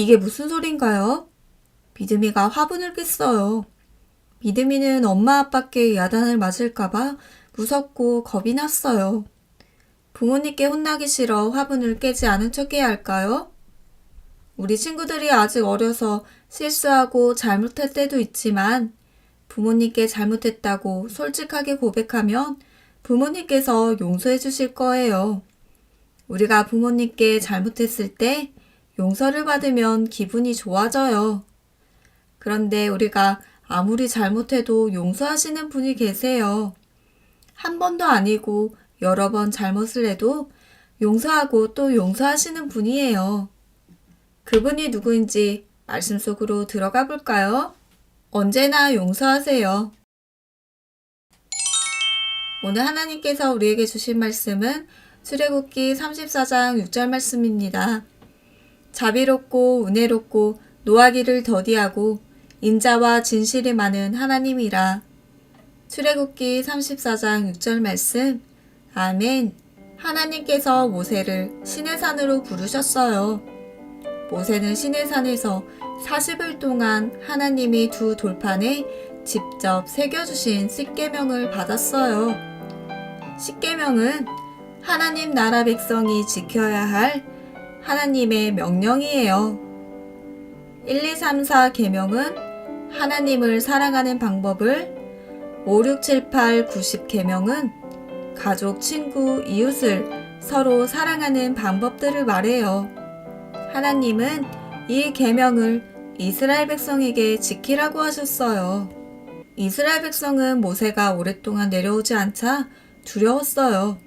이게 무슨 소린가요? 믿음이가 화분을 깼어요. 믿음이는 엄마 아빠께 야단을 맞을까봐 무섭고 겁이 났어요. 부모님께 혼나기 싫어 화분을 깨지 않은 척 해야 할까요? 우리 친구들이 아직 어려서 실수하고 잘못할 때도 있지만 부모님께 잘못했다고 솔직하게 고백하면 부모님께서 용서해 주실 거예요. 우리가 부모님께 잘못했을 때 용서를 받으면 기분이 좋아져요. 그런데 우리가 아무리 잘못해도 용서하시는 분이 계세요. 한 번도 아니고 여러 번 잘못을 해도 용서하고 또 용서하시는 분이에요. 그분이 누구인지 말씀 속으로 들어가 볼까요? 언제나 용서하세요. 오늘 하나님께서 우리에게 주신 말씀은 출애굽기 34장 6절 말씀입니다. 자비롭고 은혜롭고 노하기를 더디하고 인자와 진실이 많은 하나님이라. 출애굽기 34장 6절 말씀. 아멘. 하나님께서 모세를 시내산으로 부르셨어요. 모세는 시내산에서 40일 동안 하나님이 두 돌판에 직접 새겨주신 십계명을 받았어요. 십계명은 하나님 나라 백성이 지켜야 할 하나님의 명령이에요. 1, 2, 3, 4 계명은 하나님을 사랑하는 방법을, 5, 6, 7, 8, 90 계명은 가족, 친구, 이웃을 서로 사랑하는 방법들을 말해요. 하나님은 이 계명을 이스라엘 백성에게 지키라고 하셨어요. 이스라엘 백성은 모세가 오랫동안 내려오지 않자 두려웠어요.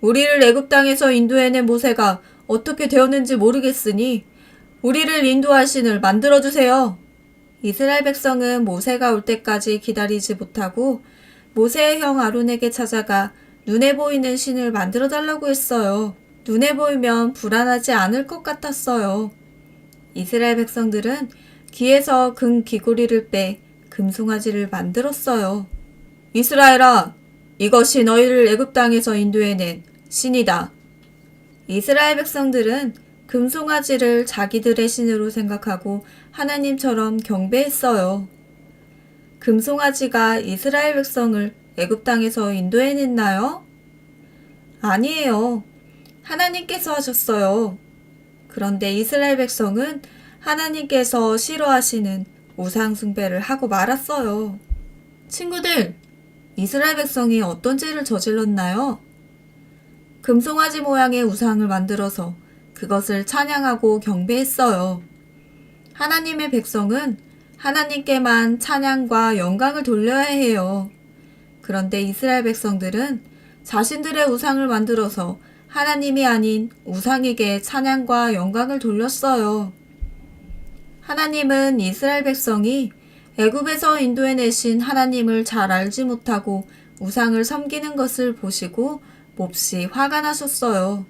우리를 애굽 땅에서 인도해낸 모세가 어떻게 되었는지 모르겠으니 우리를 인도할 신을 만들어주세요. 이스라엘 백성은 모세가 올 때까지 기다리지 못하고 모세의 형 아론에게 찾아가 눈에 보이는 신을 만들어 달라고 했어요. 눈에 보이면 불안하지 않을 것 같았어요. 이스라엘 백성들은 귀에서 금 귀고리를 빼 금송아지를 만들었어요. 이스라엘아, 이것이 너희를 애굽 땅에서 인도해낸 신이다. 이스라엘 백성들은 금송아지를 자기들의 신으로 생각하고 하나님처럼 경배했어요. 금송아지가 이스라엘 백성을 애굽 땅에서 인도해냈나요? 아니에요. 하나님께서 하셨어요. 그런데 이스라엘 백성은 하나님께서 싫어하시는 우상 숭배를 하고 말았어요. 친구들, 이스라엘 백성이 어떤 죄를 저질렀나요? 금송아지 모양의 우상을 만들어서 그것을 찬양하고 경배했어요. 하나님의 백성은 하나님께만 찬양과 영광을 돌려야 해요. 그런데 이스라엘 백성들은 자신들의 우상을 만들어서 하나님이 아닌 우상에게 찬양과 영광을 돌렸어요. 하나님은 이스라엘 백성이 애굽에서 인도해내신 하나님을 잘 알지 못하고 우상을 섬기는 것을 보시고 몹시 화가 나셨어요.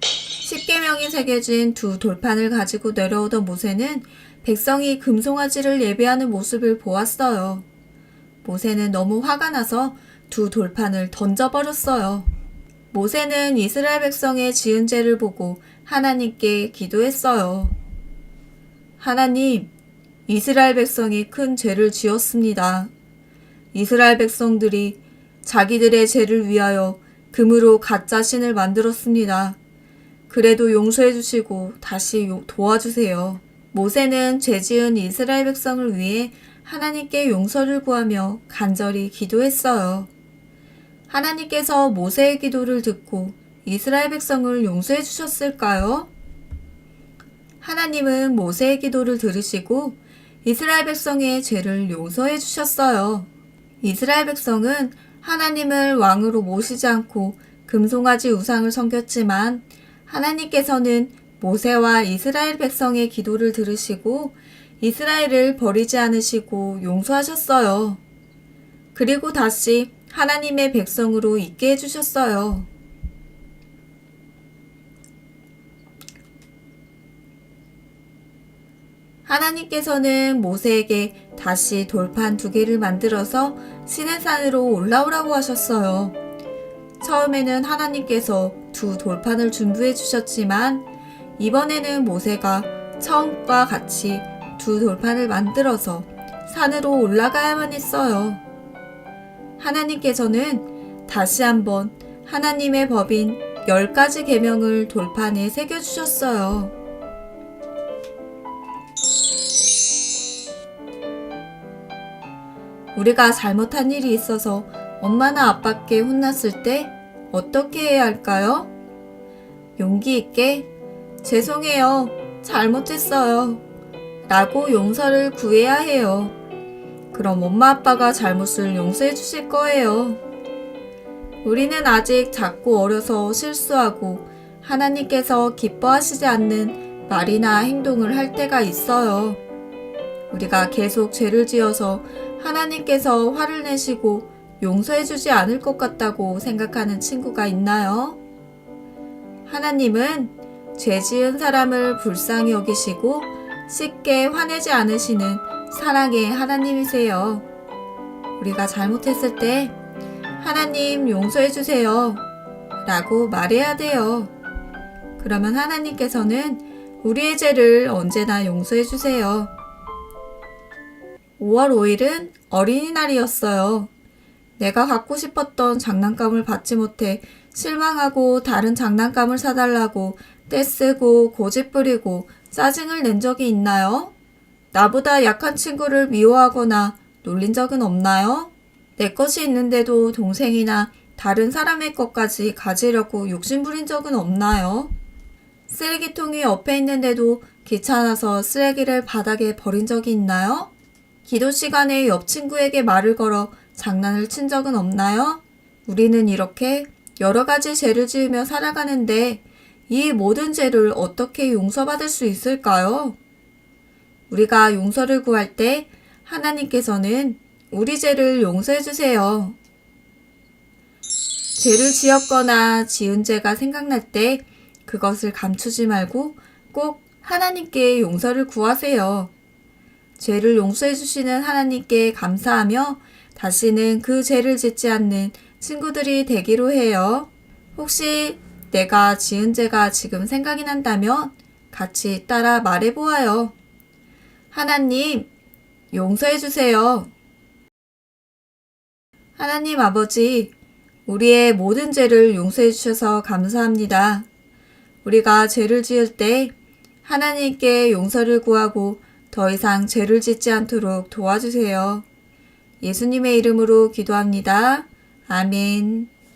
십계명이 새겨진 두 돌판을 가지고 내려오던 모세는 백성이 금송아지를 예배하는 모습을 보았어요. 모세는 너무 화가 나서 두 돌판을 던져버렸어요. 모세는 이스라엘 백성의 지은 죄를 보고 하나님께 기도했어요. 하나님, 이스라엘 백성이 큰 죄를 지었습니다. 이스라엘 백성들이 자기들의 죄를 위하여 금으로 가짜 신을 만들었습니다. 그래도 용서해 주시고 다시 도와주세요. 모세는 죄 지은 이스라엘 백성을 위해 하나님께 용서를 구하며 간절히 기도했어요. 하나님께서 모세의 기도를 듣고 이스라엘 백성을 용서해 주셨을까요? 하나님은 모세의 기도를 들으시고 이스라엘 백성의 죄를 용서해 주셨어요. 이스라엘 백성은 하나님을 왕으로 모시지 않고 금송아지 우상을 섬겼지만 하나님께서는 모세와 이스라엘 백성의 기도를 들으시고 이스라엘을 버리지 않으시고 용서하셨어요. 그리고 다시 하나님의 백성으로 있게 해주셨어요. 하나님께서는 모세에게 다시 돌판 2개를 만들어서 시내산으로 올라오라고 하셨어요. 처음에는 하나님께서 2 돌판을 준비해 주셨지만 이번에는 모세가 처음과 같이 두 돌판을 만들어서 산으로 올라가야만 했어요. 하나님께서는 다시 한번 하나님의 법인 10가지 계명을 돌판에 새겨주셨어요. 우리가 잘못한 일이 있어서 엄마나 아빠께 혼났을 때 어떻게 해야 할까요? 용기 있게 죄송해요. 잘못했어요. 라고 용서를 구해야 해요. 그럼 엄마 아빠가 잘못을 용서해 주실 거예요. 우리는 아직 작고 어려서 실수하고 하나님께서 기뻐하시지 않는 말이나 행동을 할 때가 있어요. 우리가 계속 죄를 지어서 하나님께서 화를 내시고 용서해 주지 않을 것 같다고 생각하는 친구가 있나요? 하나님은 죄 지은 사람을 불쌍히 여기시고 쉽게 화내지 않으시는 사랑의 하나님이세요. 우리가 잘못했을 때 하나님 용서해 주세요 라고 말해야 돼요. 그러면 하나님께서는 우리의 죄를 언제나 용서해 주세요. 5월 5일은 어린이날이었어요. 내가 갖고 싶었던 장난감을 받지 못해 실망하고 다른 장난감을 사달라고 떼쓰고 고집부리고 짜증을 낸 적이 있나요? 나보다 약한 친구를 미워하거나 놀린 적은 없나요? 내 것이 있는데도 동생이나 다른 사람의 것까지 가지려고 욕심부린 적은 없나요? 쓰레기통이 옆에 있는데도 귀찮아서 쓰레기를 바닥에 버린 적이 있나요? 기도 시간에 옆 친구에게 말을 걸어 장난을 친 적은 없나요? 우리는 이렇게 여러 가지 죄를 지으며 살아가는데 이 모든 죄를 어떻게 용서받을 수 있을까요? 우리가 용서를 구할 때 하나님께서는 우리 죄를 용서해 주세요. 죄를 지었거나 지은 죄가 생각날 때 그것을 감추지 말고 꼭 하나님께 용서를 구하세요. 죄를 용서해 주시는 하나님께 감사하며 다시는 그 죄를 짓지 않는 친구들이 되기로 해요. 혹시 내가 지은 죄가 지금 생각이 난다면 같이 따라 말해보아요. 하나님, 용서해 주세요. 하나님 아버지, 우리의 모든 죄를 용서해 주셔서 감사합니다. 우리가 죄를 지을 때 하나님께 용서를 구하고 더 이상 죄를 짓지 않도록 도와주세요. 예수님의 이름으로 기도합니다. 아멘.